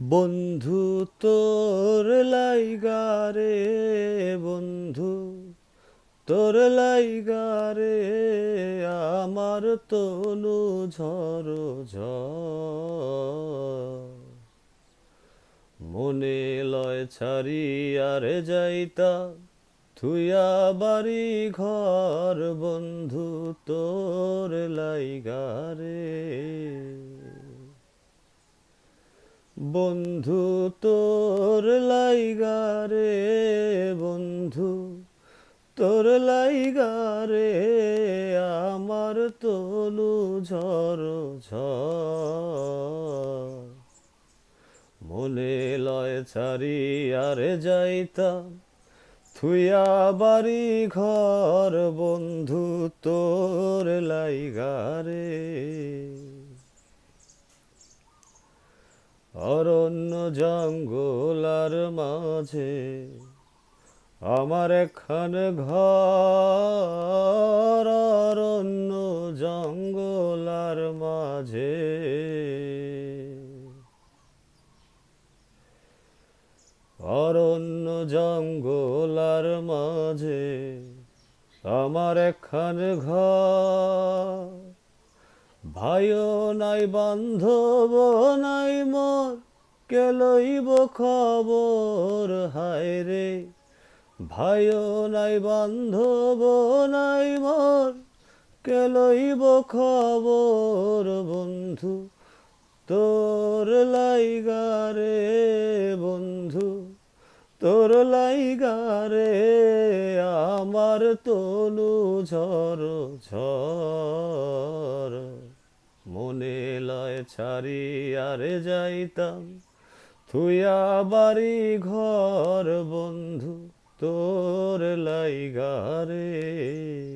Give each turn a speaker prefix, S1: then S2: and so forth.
S1: বন্ধু তোর লাইগারে, বন্ধু তোর লাইগারে, আমার তনু ঝড় ঝড়। মনে লয় ছাড়িয়ারে যাইতা থুইয়া বাড়ি ঘর, বন্ধু তোর লাইগারে। বন্ধু তোর লাইগারে, বন্ধু তোর লাইগারে, আমার তনু ঝড় ঝড়। মনে লয় ছাড়িয়ারে যাইতাম থুইয়া বাড়ি ঘর, বন্ধু তোর লাইগারে। অরণ্য জঙ্গলার মাঝে আমার একখান ঘর, অরণ্য জঙ্গলার মাঝে। অরণ্য জঙ্গলার মাঝে আমার একখান ঘর। ভাইও নাই বান্ধব নাই মোর, কে লইব খবর হায় রে। ভাইও নাই বান্ধব নাই মোর, কে লইব খবর, বন্ধু তোর লাইগারে, বন্ধু তোর লাইগারে, আমার তনু ঝড় ঝড়। মনে লয় ছাড়িয়ারে যাইতাম থুইয়া বাড়ি ঘর, বন্ধু তোর লাইগারে।